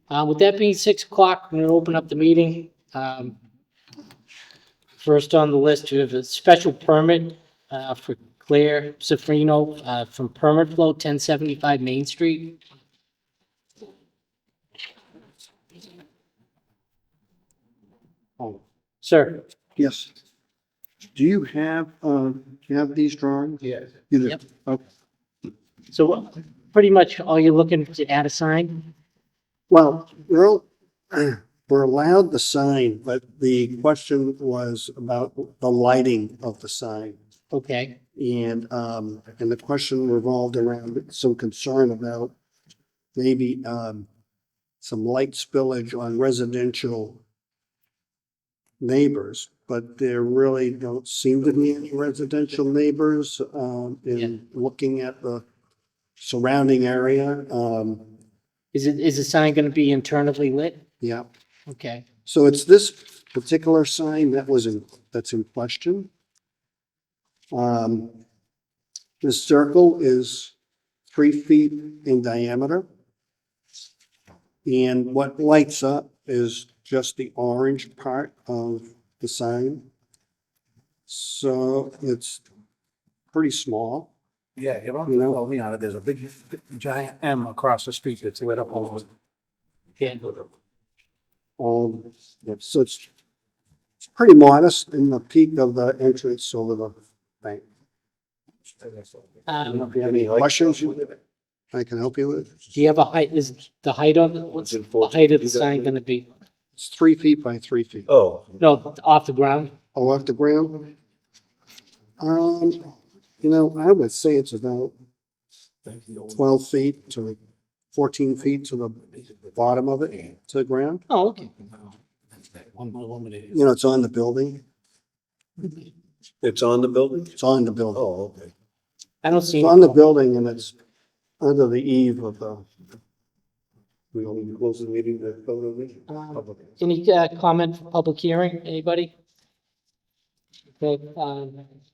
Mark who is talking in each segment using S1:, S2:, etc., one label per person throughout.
S1: With that being 6 o'clock, I'm gonna open up the meeting. First on the list, we have a special permit, for Claire Sofrino, from Permit Flow, 1075 Main Street.
S2: Oh,
S1: Sir?
S2: yes. Do you have these drawings?
S3: Yes.
S2: You do?
S1: Yep.
S2: Okay.
S1: So pretty much all you're looking to add a sign?
S2: Well, we're allowed the sign, but the question was about the lighting of the sign.
S1: Okay,
S2: And the question revolved around some concern about maybe, some light spillage on residential neighbors, but there really don't seem to be any residential neighbors, in looking at the surrounding area.
S1: is the sign gonna be internally lit?
S2: Yeah.
S1: Okay,
S2: So it's this particular sign that's in question. The circle is 3 feet in diameter. And what lights up is just the orange part of the sign. So it's pretty small.
S3: Yeah, it
S2: You know?
S3: well, you know, there's a big giant M across the street that's lit up all over.
S1: yeah,
S2: So it's pretty modest in the peak of the entrance over the bank. I don't know if you have any questions I can help you with.
S1: do you have a height, is the height of, what's the height of the sign gonna be?
S2: It's 3 feet by 3 feet.
S3: Oh.
S1: No, off the ground?
S2: Oh, off the ground? I would say it's about 12 feet to 14 feet to the bottom of it, to the ground.
S1: Oh, okay.
S2: It's on the building.
S4: It's on the building?
S2: It's on the building.
S4: Oh, okay.
S1: I don't see.
S2: It's on the building and it's under the eave of the.
S4: We only close the meeting to vote on it?
S1: Any comment for public hearing, anybody? Okay,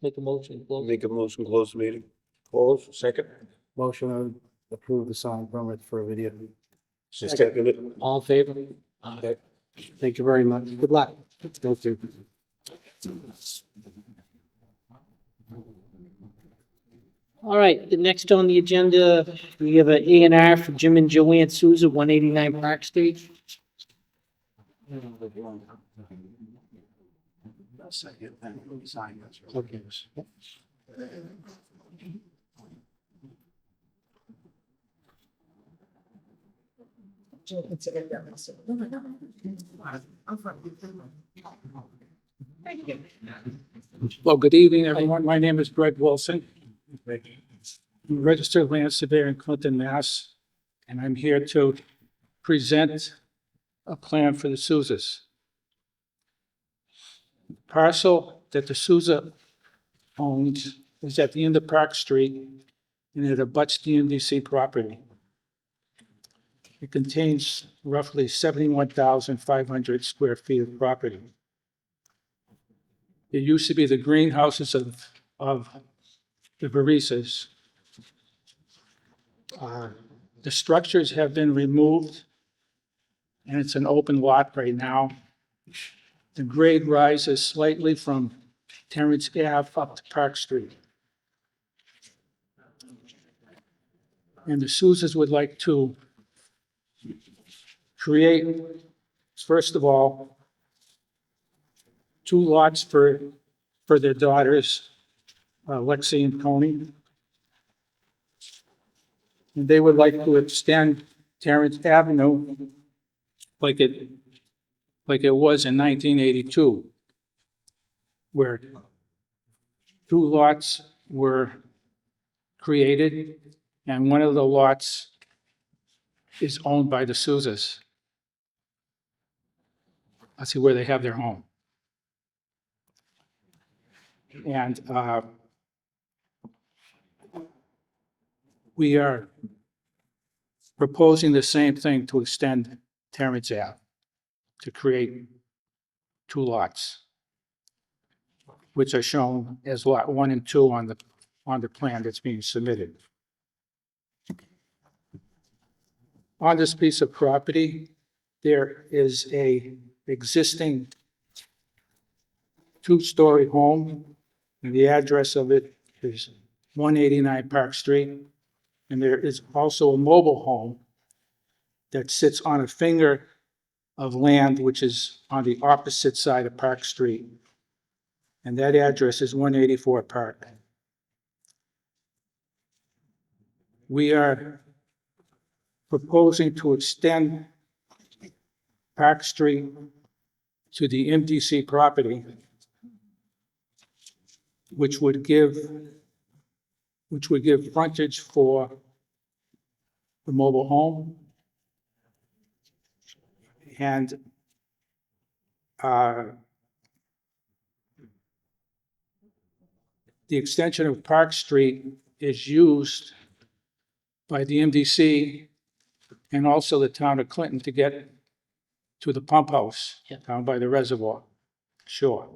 S1: make a motion. Close.
S4: Make a motion, close the meeting. Close, second?
S3: Motion to approve the sign permit for a video.
S4: Second it.
S1: All in favor?
S4: Okay.
S1: Thank you very much. Good luck. Thank you. All right, the next on the agenda, we have an A&R for Jim and Joanne Souza, 189 Park Street. Okay.
S5: Well, good evening, everyone. My name is Greg Wilson. I'm a registered land surveyor in Clinton, Mass. And I'm here to present a plan for the Souzas. The parcel that the Souza owns is at the end of Park Street and it abuts the NDC property. It contains roughly 71,500 square feet of property. It used to be the greenhouses of the Barisas. The structures have been removed, and it's an open lot right now. The grade rises slightly from Terrence Ave up to Park Street. And the Souzas would like to create, first of all, 2 lots for their daughters, Lexi and Tony. And they would like to extend Terrence Avenue like it was in 1982, where 2 lots were created, and one of the lots is owned by the Souzas. Let's see where they have their home. And we are proposing the same thing to extend Terrence Ave, to create 2 lots, which are shown as lot 1 and 2 on the plan that's being submitted. On this piece of property, there is a existing two-story home, and the address of it is 189 Park Street. And there is also a mobile home that sits on a finger of land, which is on the opposite side of Park Street. And that address is 184 Park. We are proposing to extend Park Street to the MDC property, which would give frontage for the mobile home. And the extension of Park Street is used by the MDC and also the town of Clinton to get to the pump house
S1: Yeah.
S5: down by the reservoir shore.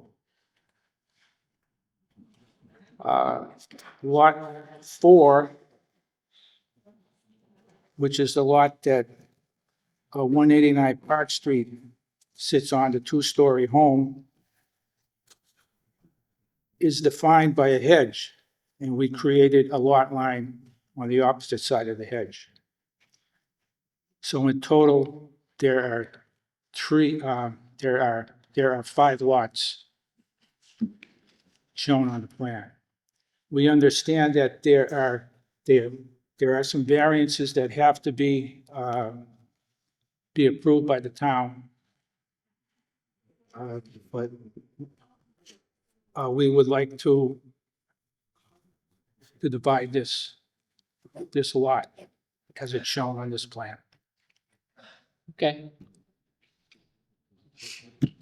S5: Lot 4, which is the lot that 189 Park Street sits on, the two-story home, is defined by a hedge, and we created a lot line on the opposite side of the hedge. So in total, there are 5 lots shown on the plan. We understand that there are some variances that have to be approved by the town. But we would like to divide this lot as it's shown on this plan.
S1: Okay.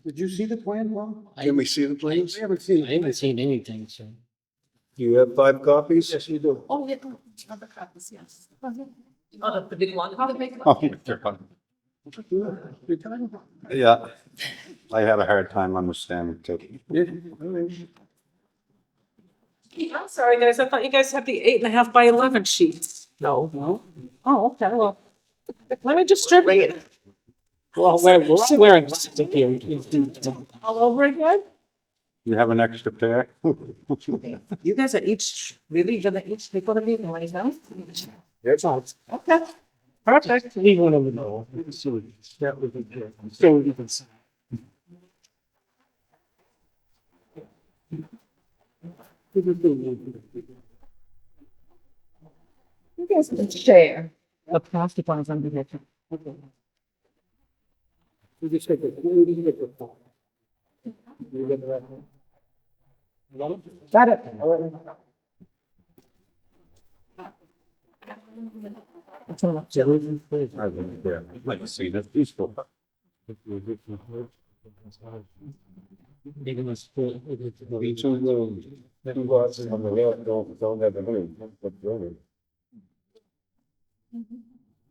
S3: Did you see the plan, Ron?
S2: Can we see the plans?
S3: We haven't seen
S1: I haven't seen anything, so.
S4: You have 5 copies?
S3: Yes, you do.
S6: Oh, yeah, other copies, yes. Oh, the big one.
S4: Yeah. I had a hard time understanding too.
S6: I'm sorry, guys, I thought you guys had the 8.5 by 11 sheets.
S1: No.
S6: Oh, okay, well, let me distribute it
S1: Well, we're all wearing plastic here.
S6: all over again.
S4: You have an extra pair?
S6: You guys are each, really gonna each take one of these right now?
S1: It's on.
S6: Okay, perfect.
S1: Leave one of them though. So that would be good. So we can sign.
S6: You guys can share. The plastic ones under here.
S1: We just take it. We can get the phone. You get the right one? You got it?
S6: Got it.
S4: I'd like to see that peaceful.
S1: They're gonna split it.
S4: Each of those 2 lots on the left don't have a name.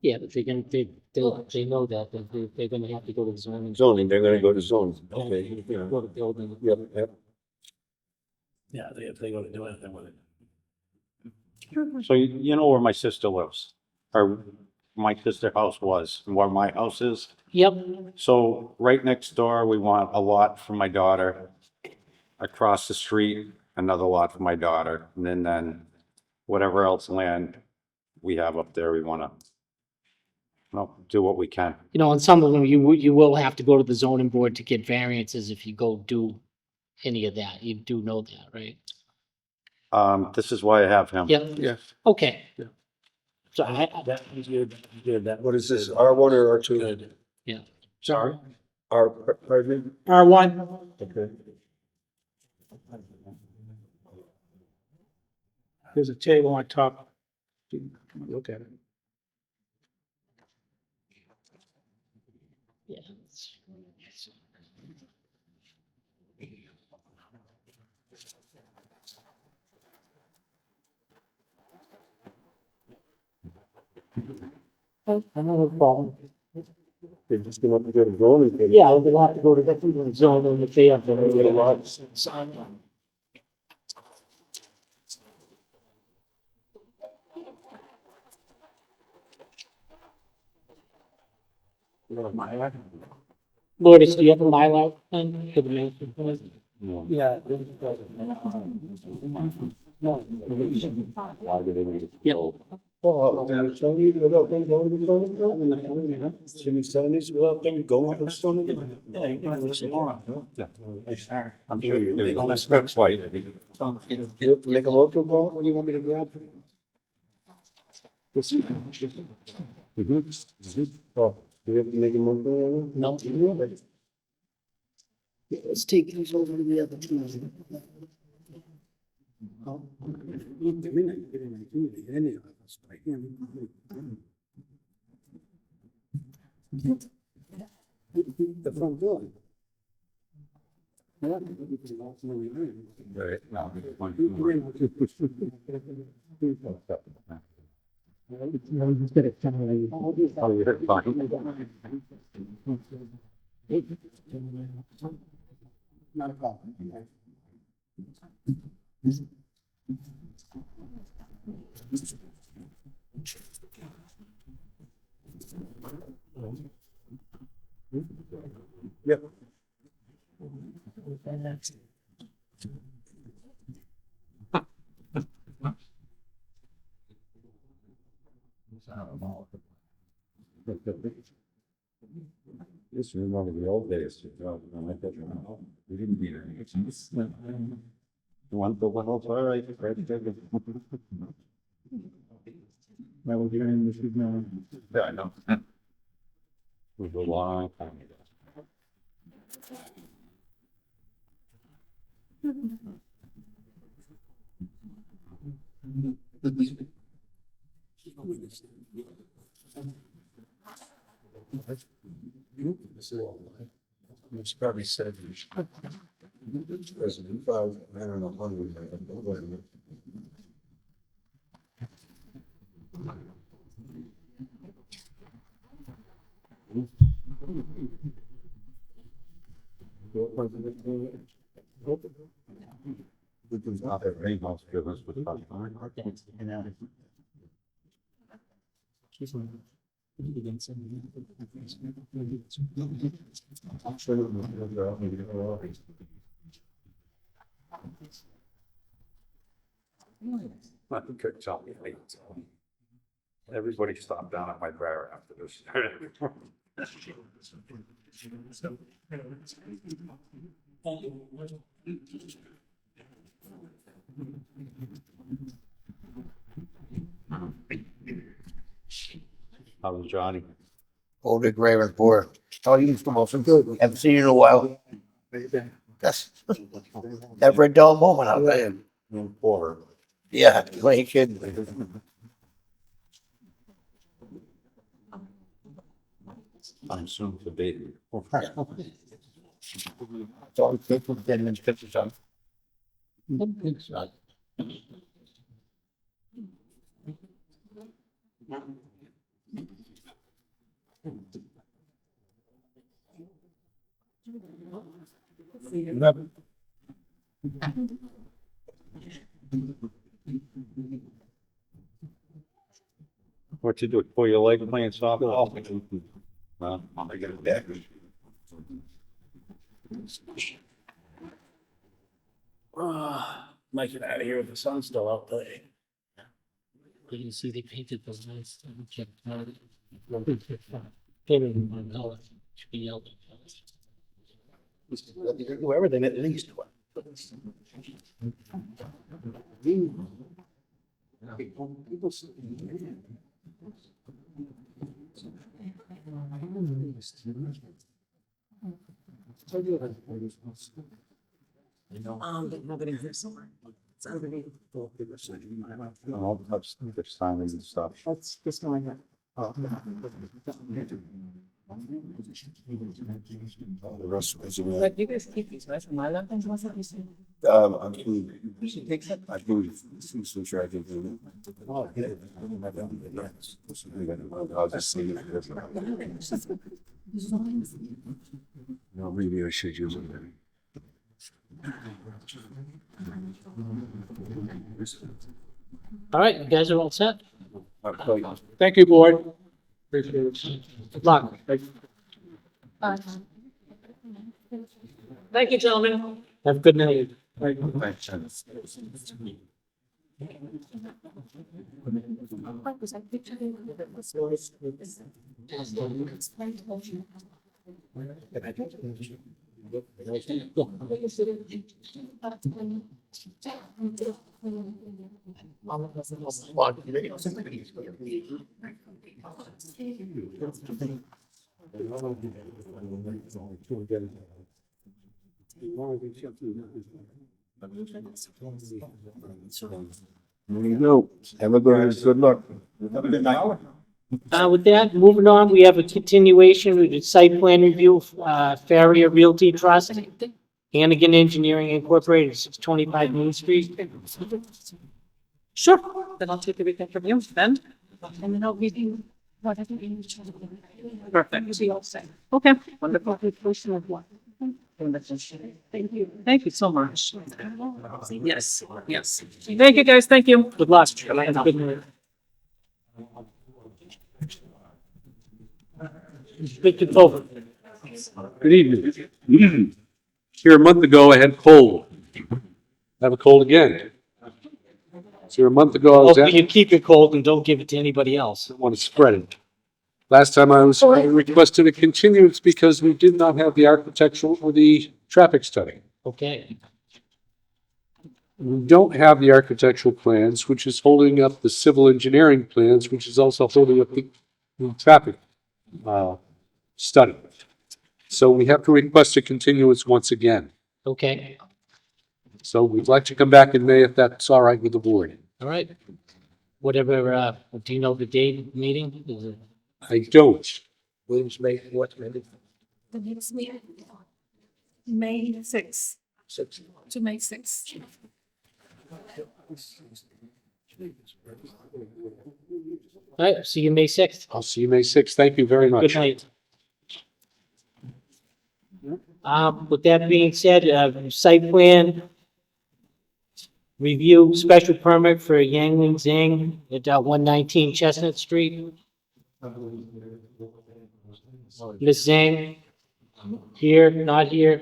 S1: Yeah, but they know that, they're gonna have to go to the zoning.
S4: Zoning, they're gonna go to zones. Okay.
S1: Go to building.
S4: Yep, yep.
S3: Yeah, if they go to do anything with it.
S4: So you know where my sister lives, or my sister house was, and where my house is?
S1: Yep,
S4: So right next door, we want a lot for my daughter. Across the street, another lot for my daughter, and then whatever else land we have up there, we wanna, do what we can.
S1: you know, on some of them, you will have to go to the zoning board to get variances if you go do any of that. You do know that, right?
S4: This is why I have him.
S1: Yep,
S5: Yes.
S1: okay.
S3: Yeah.
S1: So I,
S3: That was good, good, that.
S4: What is this, R1 or R2?
S3: Good.
S5: Sorry.
S4: Pardon me?
S5: R1.
S4: Okay.
S5: There's a table on top. You can come and look at it.
S1: yeah. Another problem.
S4: They're just gonna have to go to zoning.
S1: Yeah, we'll have to go to the zoning if they have the lots. Lourdes, do you have a Mylar pen for the management plan?
S3: Yeah.
S1: Yep.
S2: Jimmy seventies, without them going up and stone again.
S4: I'm sure you do. That's why.
S2: Make a local call, what do you want me to grab? Oh, do you have to make a move?
S1: No.
S2: Let's take these over to the other two. The front door.
S4: Right. No. Oh, you're fine.
S2: Not a problem. Yep.
S4: Just remember the old days. We didn't need it. You want the one over, all right?
S5: Well, we're hearing this is now.
S4: Yeah, I know. It was a long time ago.
S2: It's probably said. President, I don't know, hundred.
S4: Not that greenhouse business was fun. I think I tell me late. Everybody stopped down at my bar after this. How's Johnny?
S7: Old Rick Ravenport. How are you, Mr. Wilson? Good. Haven't seen you in a while. That's never a dull moment out there.
S4: Porter.
S7: Yeah, you ain't kidding.
S4: I'm soon to be.
S7: It's all good for 10 minutes, 50 son.
S4: What you do? Pull your leg playing softball? Well, I got a deck.
S3: Might get out of here with the sun still out there.
S1: You can see they painted those nice. Painted in one color, should be yellow.
S7: Do everything at least one.
S6: Nobody here somewhere. It's underneath.
S4: I'll touch the signs and stuff.
S6: That's this one here.
S2: The rest is,
S6: But you guys keep these, right? My left hand, what's that you say?
S2: I believe,
S6: She takes it.
S2: I believe, some sure I can do it.
S6: Oh, yeah.
S2: I'll just see it. No, maybe I should use it.
S1: All right, you guys are all set?
S5: Thank you, board. Appreciate it.
S1: Good luck.
S6: Thank you, gentlemen.
S1: Have a good night.
S2: There you go. Have a good luck. Have a good night.
S1: With that, moving on, we have a continuation with the site plan review, Farrier Realty Trust, Hannigan Engineering Incorporated, 625 Main Street.
S6: Sure. Then I'll take everything from you, then.
S8: And then I'll give you whatever you need to.
S6: Perfect.
S8: You'll be all set.
S6: Okay, wonderful.
S8: Portion of what? Thank you.
S6: Thank you so much. Yes, yes. Thank you, guys. Thank you.
S1: Good luck. Have a good night. Mr. Tolman.
S9: Good evening. Here a month ago, I had cold. Have a cold again. Here a month ago, I was
S1: Hopefully you keep it cold and don't give it to anybody else.
S9: want to spread it. Last time I requested a continuance because we did not have the architectural or the traffic study.
S1: Okay.
S9: We don't have the architectural plans, which is holding up the civil engineering plans, which is also holding up the traffic study. So we have to request a continuance once again.
S1: Okay.
S9: So we'd like to come back in May if that's all right with the board.
S1: All right. Whatever, do you know the date of the meeting? Is it?
S9: I don't.
S7: Williams May, what's May?
S8: The next meeting, May 6th, to May 6th.
S1: All right, see you May 6th.
S9: I'll see you May 6th. Thank you very much.
S1: Good night. With that being said, site plan review special permit for Yangling Zhang at 119 Chestnut Street. Ms. Zhang, here, not here.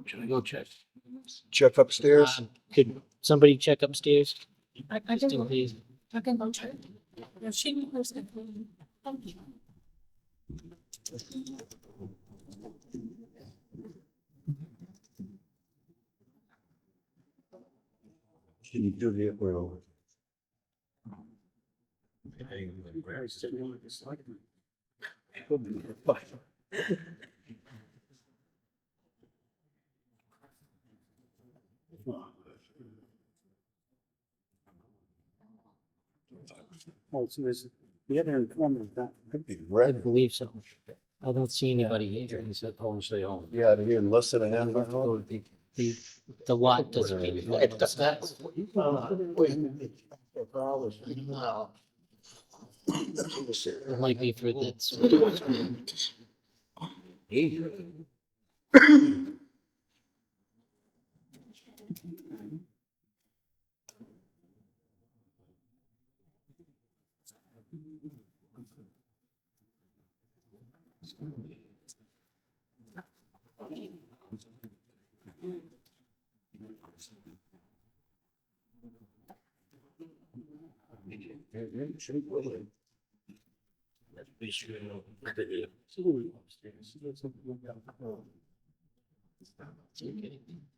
S2: Should I go check? Check upstairs?
S1: Could somebody check upstairs?
S8: I
S1: Just
S8: can
S1: in
S8: go,
S1: case.
S8: I can go check. Yeah, she knows it. Thank you.
S2: Can you do the, well?
S3: Oh, so there's the other informant that.
S1: I
S2: Red.
S1: believe so. I don't see anybody here.
S3: He said, "Oh, stay home."
S2: Yeah, they're here in less than a half hour.
S1: The lot doesn't. It might be for this.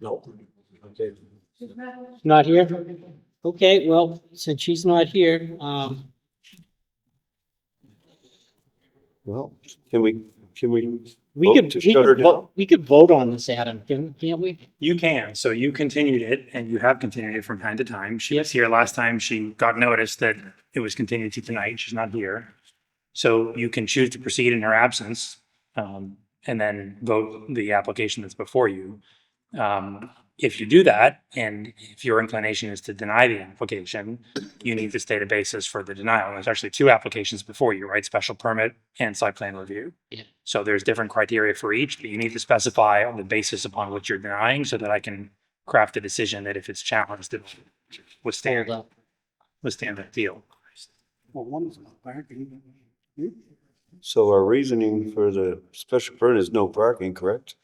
S2: No. Okay.
S1: Not here? Okay, well, since she's not here,
S2: Well, can we
S1: we
S2: Vote
S1: could,
S2: to shut her down?
S1: we could vote on this, Adam, can't we?
S10: You can. So you continued it and you have continued it from time to time. She was here last time. She got notice that it was continued to tonight. She's not here. So you can choose to proceed in her absence, and then vote the application that's before you. If you do that, and if your inclination is to deny the application, you need to state a basis for the denial. And there's actually two applications before you, right? Special permit and site plan review.
S1: Yeah.
S10: So there's different criteria for each, but you need to specify on the basis upon which you're denying so that I can craft a decision that if it's challenged, it will withstand,
S1: Hold up.
S10: withstand that deal.
S3: Well, one is parking.
S11: So our reasoning for the special permit is no parking, correct?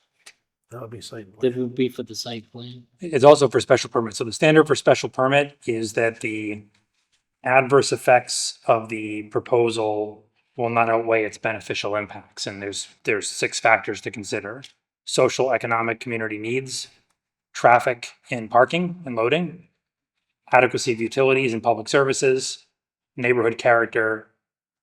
S3: That would be site.
S1: That would be for the site plan.
S10: It's also for special permit. So the standard for special permit is that the adverse effects of the proposal will not outweigh its beneficial impacts. And there's 6 factors to consider: social, economic, community needs, traffic and parking and loading, adequacy of utilities and public services, neighborhood character,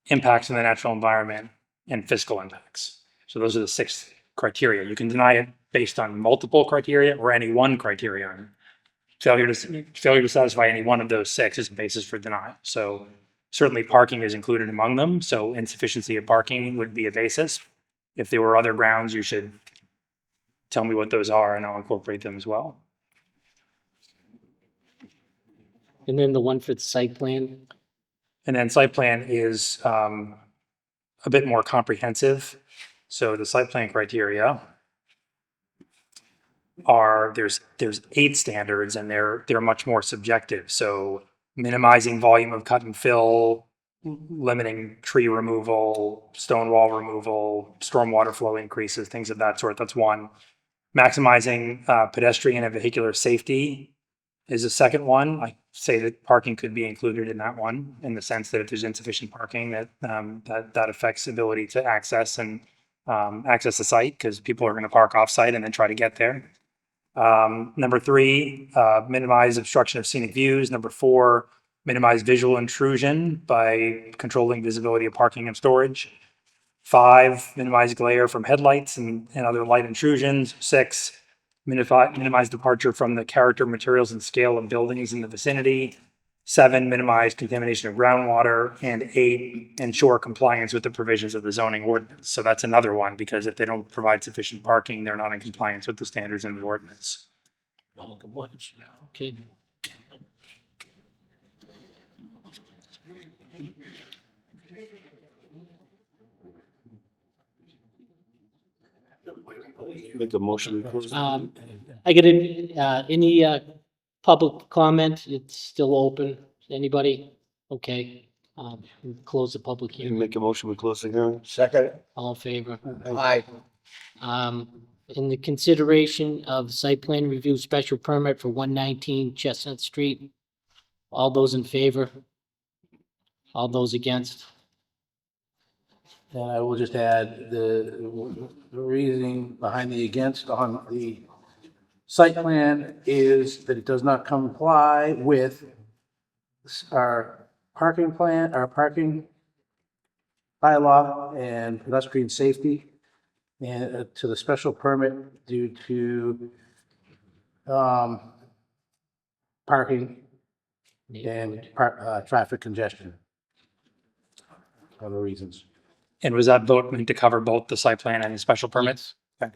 S10: impacts on the natural environment, and fiscal impacts. So those are the 6 criteria. You can deny it based on multiple criteria or any one criterion. Failure to satisfy any one of those 6 is a basis for denial. So certainly parking is included among them. So insufficiency of parking would be a basis. If there were other grounds, you should tell me what those are and I'll incorporate them as well.
S1: And then the one for the site plan.
S10: And then site plan is a bit more comprehensive. So the site plan criteria are, there's 8 standards and they're much more subjective. So minimizing volume of cut and fill, limiting tree removal, stone wall removal, stormwater flow increases, things of that sort. That's one. Maximizing pedestrian and vehicular safety is a second one. I say that parking could be included in that one, in the sense that if there's insufficient parking, that affects ability to access and access the site, because people are going to park off site and then try to get there. Number 3, minimize obstruction of scenic views. Number 4, minimize visual intrusion by controlling visibility of parking and storage. 5, minimize glare from headlights and other light intrusions. 6, minimize departure from the character, materials, and scale of buildings in the vicinity. 7, minimize contamination of groundwater. And 8, ensure compliance with the provisions of the zoning ordinance. So that's another one, because if they don't provide sufficient parking, they're not in compliance with the standards in the ordinance.
S1: Okay.
S11: Make a motion. to close.
S1: I get any public comment? It's still open. Anybody? Okay. We'll close the public hearing.
S11: Make a motion, we close the hearing.
S7: Second.
S1: All in favor?
S7: Aye.
S1: In the consideration of site plan review special permit for 119 Chestnut Street. All those in favor? All those against?
S3: And I will just add the reasoning behind the against on the site plan is that it does not comply with our parking plan, our parking bylaw and pedestrian safety, and to the special permit due to parking and traffic congestion. Other reasons.
S10: And was that vote meant to cover both the site plan and the special permits? Okay.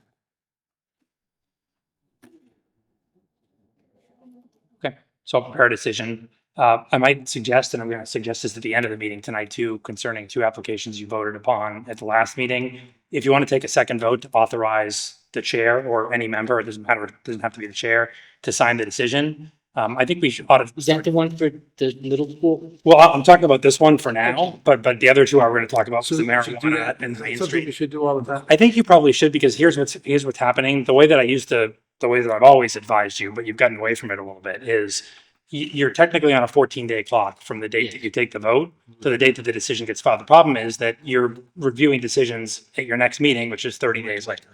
S10: Okay, so I'll prepare a decision. I might suggest, and I'm going to suggest this at the end of the meeting tonight too, concerning 2 applications you voted upon at the last meeting. If you want to take a second vote to authorize the chair or any member, it doesn't matter, it doesn't have to be the chair, to sign the decision. I think we should
S1: Is that the one for the middle school?
S10: Well, I'm talking about this one for now, but the other 2 we're going to talk about was the
S3: So do
S10: marijuana
S3: that.
S10: and Main
S3: Something
S10: Street.
S3: you should do all the time.
S10: I think you probably should, because here's what's happening. The way that I've always advised you, but you've gotten away from it a little bit, is you're technically on a 14-day clock from the date that you take the vote to the date that the decision gets filed. The problem is that you're reviewing decisions at your next meeting, which is 30 days later.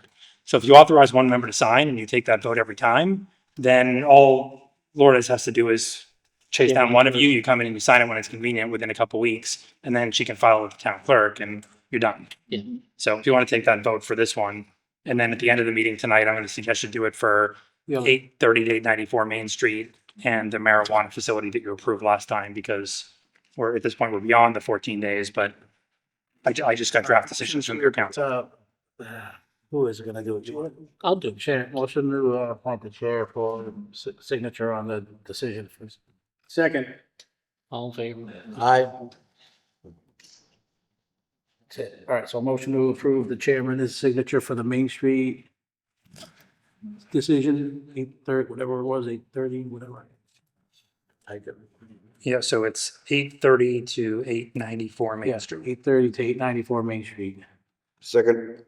S10: So if you authorize one member to sign and you take that vote every time, then all Lourdes has to do is chase down one of you. You come in and you sign it when it's convenient within a couple weeks, and then she can file it with the town clerk and you're done.
S1: Yeah.
S10: So if you want to take that vote for this one, and then at the end of the meeting tonight, I'm going to suggest you do it for 830 to 894 Main Street and the marijuana facility that you approved last time, because we're at this point, we're beyond the 14 days, but I just got draft decisions from your council.
S3: Who is going to do it?
S1: I'll do it.
S3: Chair, motion to appoint the chair for signature on the decision. Second.
S1: All in favor?
S7: Aye.
S3: That's it. All right, so motion to approve the chairman's signature for the Main Street decision, 8:30, whatever it was, 8:30, whatever. I did.
S10: Yeah, so it's 830 to 894 Main
S3: Yeah,
S10: Street.
S3: 830 to 894 Main Street.
S11: Second,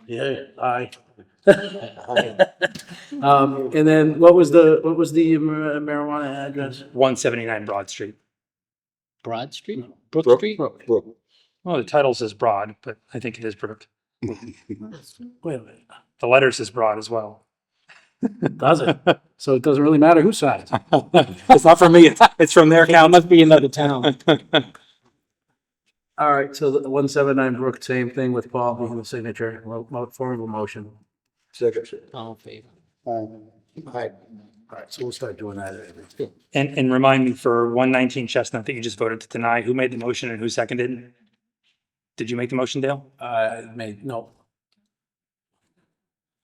S3: Yeah, aye. And then what was the marijuana address?
S10: 179 Broad Street.
S1: Broad Street? Brook
S11: Brook.
S1: Street?
S11: Brook.
S10: Well, the title says Broad, but I think it is Brook.
S3: Wait a minute.
S10: The letter says Broad as well.
S3: Does it? So it doesn't really matter whose side.
S10: It's not from me, it's from their
S1: It
S10: account.
S1: must be another town.
S3: All right, so the 179 Brook, same thing with Paul being the signature, form of a motion.
S11: Second.
S1: All in favor?
S3: All right, so we'll start doing that.
S10: And remind me for 119 Chestnut that you just voted to deny, who made the motion and who seconded? Did you make the motion, Dale?
S3: No,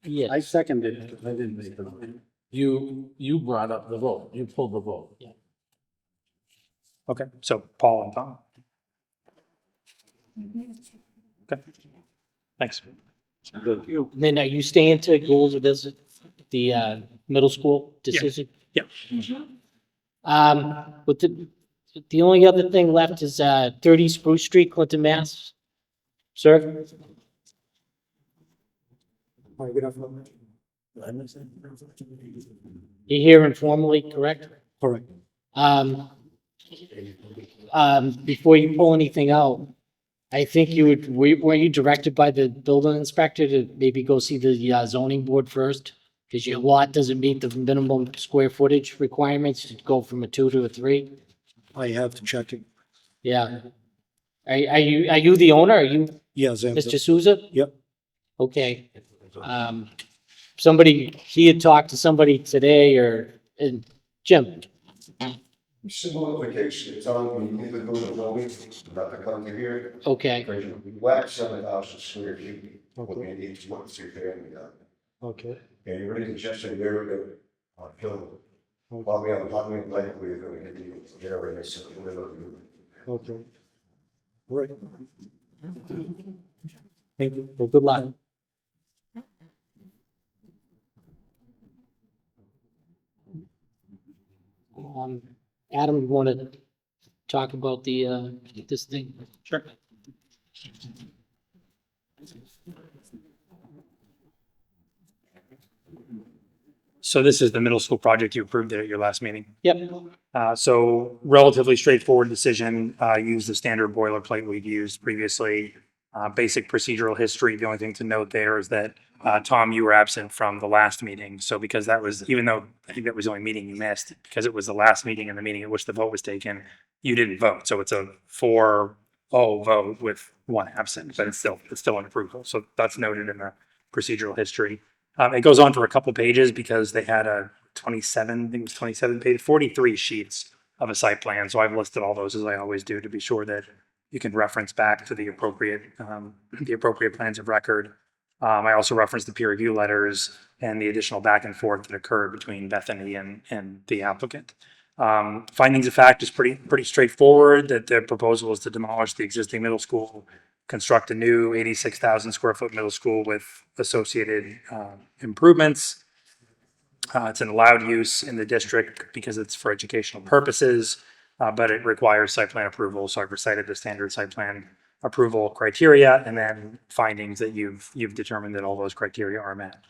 S1: Yes.
S3: I seconded it. I didn't make the motion. You brought up the vote. You pulled the vote.
S10: Okay, so Paul and Tom. Okay, thanks.
S1: Then are you staying to go over this, the middle school decision?
S10: Yeah.
S1: But the only other thing left is 30 Spruce Street, Clinton, Mass. Sir? You're here informally, correct?
S2: Correct.
S1: Before you pull anything out, I think you would, were you directed by the building inspector to maybe go see the zoning board first? Because your lot doesn't meet the minimum square footage requirements to go from a 2 to a 3?
S2: I have to check it.
S1: Yeah. Are you the owner? Are you
S2: Yes.
S1: Mr. Souza?
S2: Yep.
S1: Okay. He had talked to somebody today and Jim,
S12: Simplification, it's on, you need to go to zoning, not to come to here.
S1: okay,
S12: Whack 7,000 square feet, what we need to what's your family done.
S2: Okay.
S12: And you're really just a year ago, on Kill. While we have a lot of like we're going to do, here in this.
S2: Okay. Right.
S1: thank you. Well, good luck. Adam, you want to talk about this thing?
S10: Sure. So this is the middle school project you approved at your last meeting.
S1: Yep.
S10: So relatively straightforward decision, use the standard boilerplate we've used previously. Basic procedural history. The only thing to note there is that, Tom, you were absent from the last meeting. So because that was, even though I think that was the only meeting you missed, because it was the last meeting and the meeting at which the vote was taken, you didn't vote. So it's a 4-0 vote with 1 absent, but it's still an approval. So that's noted in the procedural history. It goes on for a couple pages because they had a 27, I think it was 27 page, 43 sheets of a site plan. So I've listed all those as I always do to be sure that you can reference back to the appropriate plans of record. I also referenced the peer review letters and the additional back and forth that occurred between Bethany and the applicant. Findings of fact is pretty straightforward, that the proposal is to demolish the existing middle school, construct a new 86,000 square foot middle school with associated improvements. It's an allowed use in the district because it's for educational purposes, but it requires site plan approval. So I've recited the standard site plan approval criteria and then findings that you've determined that all those criteria are met.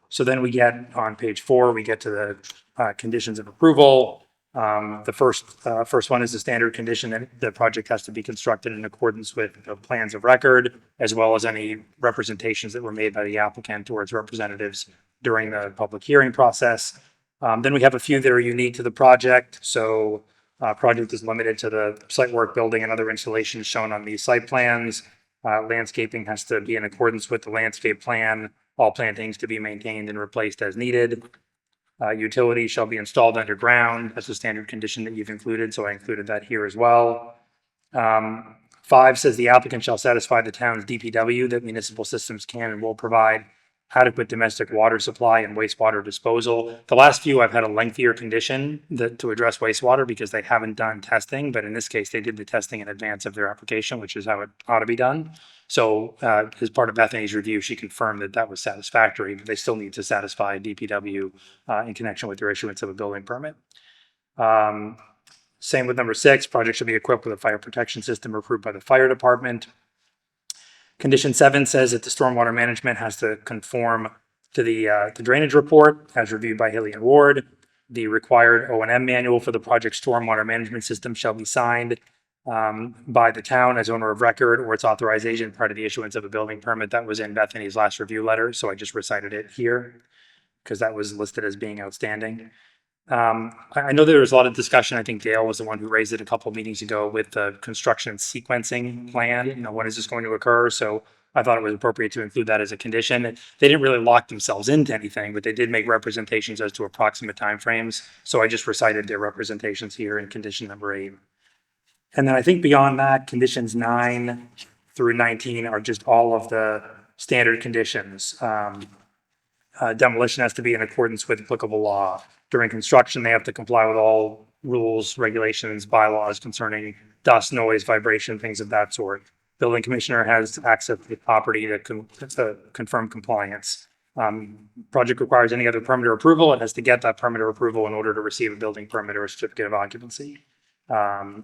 S10: So then we get on page 4, we get to the conditions of approval. The first one is the standard condition that the project has to be constructed in accordance with the plans of record, as well as any representations that were made by the applicant or its representatives during the public hearing process. Then we have a few that are unique to the project. So project is limited to the site work, building, and other installations shown on these site plans. Landscaping has to be in accordance with the landscape plan. All plantings to be maintained and replaced as needed. Utilities shall be installed underground. That's a standard condition that you've included, so I included that here as well. 5 says the applicant shall satisfy the town's DPW that municipal systems can and will provide adequate domestic water supply and wastewater disposal. The last few, I've had a lengthier condition to address wastewater because they haven't done testing, but in this case, they did the testing in advance of their application, which is how it ought to be done. So as part of Bethany's review, she confirmed that that was satisfactory, but they still need to satisfy DPW in connection with their issuance of a building permit. Same with number 6, project should be equipped with a fire protection system approved by the fire department. Condition 7 says that the stormwater management has to conform to the drainage report as reviewed by Hilly and Ward. The required O&M manual for the project stormwater management system shall be signed by the town as owner of record or its authorized agent prior to the issuance of a building permit. That was in Bethany's last review letter, so I just recited it here because that was listed as being outstanding. I know there was a lot of discussion. I think Dale was the one who raised it a couple of meetings ago with the construction sequencing plan. You know, when is this going to occur? So I thought it was appropriate to include that as a condition. They didn't really lock themselves into anything, but they did make representations as to approximate timeframes. So I just recited their representations here in condition number 8. And then I think beyond that, conditions 9 through 19 are just all of the standard conditions. Demolition has to be in accordance with applicable law. During construction, they have to comply with all rules, regulations, bylaws concerning dust, noise, vibration, things of that sort. Building commissioner has access to the property to confirm compliance. Project requires any other permit or approval. It has to get that permit or approval in order to receive a building permit or a certificate of occupancy.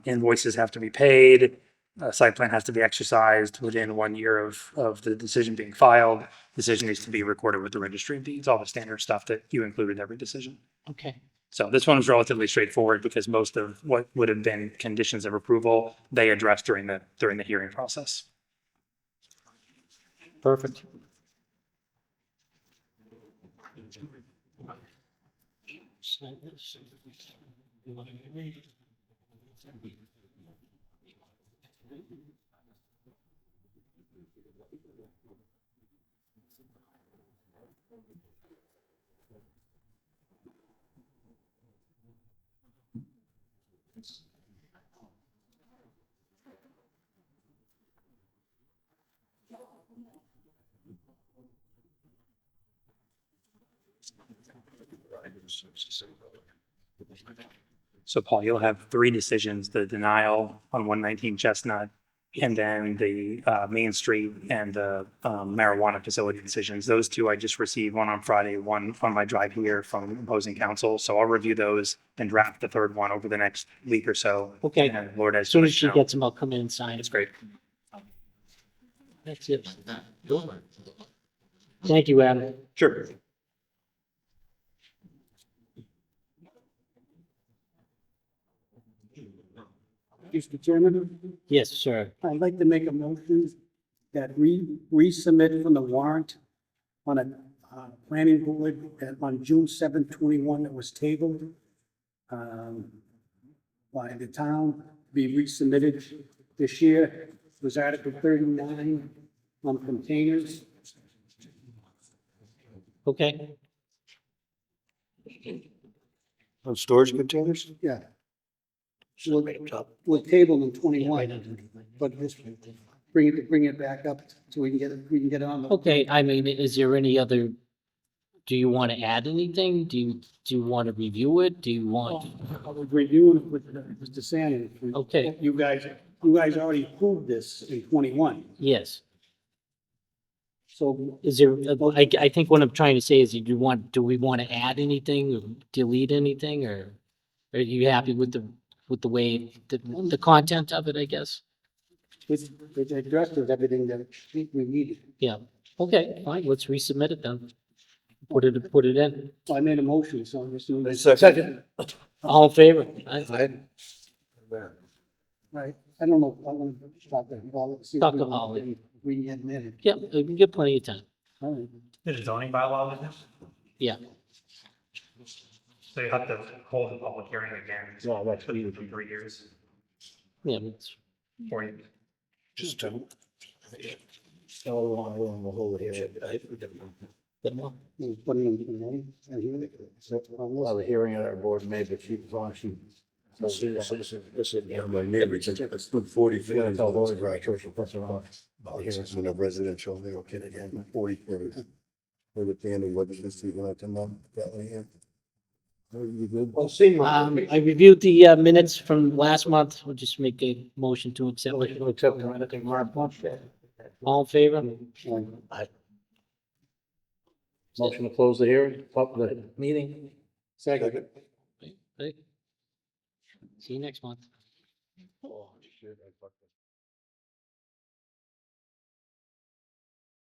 S10: Invoices have to be paid. Site plan has to be exercised within 1 year of the decision being filed. Decision needs to be recorded with the registry of deeds, all the standard stuff that you include in every decision.
S1: Okay.
S10: So this one was relatively straightforward because most of what would have been conditions of approval, they addressed during the hearing process.
S1: Perfect.
S10: So Paul, you'll have 3 decisions: the denial on 119 Chestnut, and then the Main Street and the marijuana facility decisions. Those 2 I just received, one on Friday, one on my drive here from opposing counsel. So I'll review those and draft the 3rd one over the next week or so.
S1: Okay.
S10: And Lord,
S1: As soon as she gets them, I'll come in and sign
S10: it's
S1: it.
S10: great.
S1: That's it. Thank you, Adam.
S10: Sure.
S2: Mr. Chairman,
S1: Yes, sir.
S2: I'd like to make a motion that we resubmit from the warrant on a planning board on June 7, 21 that was tabled by the town, be resubmitted this year. It was Article 39 on containers.
S1: Okay.
S11: On storage containers?
S2: Yeah. We'll table in 21, but just bring it back up so we can get it on the.
S1: Okay, I mean, is there any other, do you want to add anything? Do you want to review it? Do you want?
S2: I was reviewing it with Mr. Sanders.
S1: Okay.
S2: You guys already approved this in 21,
S1: Yes.
S2: so
S1: Is there, I think what I'm trying to say is, do we want to add anything or delete anything, or are you happy with the way, the content of it, I guess?
S2: it addressed everything that we needed.
S1: Yeah. Okay, fine, let's resubmit it then. Put it in.
S2: I made a motion, so I'm just doing this.
S11: Second.
S1: All in favor?
S2: Right, I don't know, I want to talk to Holly. see if
S1: Talk
S2: we
S1: to
S2: can-
S1: Holly.
S2: We can get in there.
S1: Yeah, we can get plenty of time.
S2: All right.
S10: There's a zoning bylaw with this?
S1: Yeah.
S10: So you have to hold a public hearing again.
S11: No, that's
S10: for 3 years.
S1: Yeah, it's-
S10: 4 years.
S11: Just don't.
S2: We'll put it in, and here,
S7: Well, the hearing at our board may, but she, as long as she.
S11: Yeah, my neighbor, I stood 40 feet.
S7: Yeah, tell those guys, church, press it on.
S11: When a residential, they were kidding again, 40 feet.
S12: With the Danny, what did you see when I come on? That way here? You good?
S3: Well, see,
S1: I reviewed the minutes from last month. We'll just make a motion to accept it.
S3: accept the minute and mark one.
S1: All in favor?
S3: Motion to close the hearing, the meeting.
S5: Second.
S1: Okay. See you next month.
S12: Oh, shit, I fucked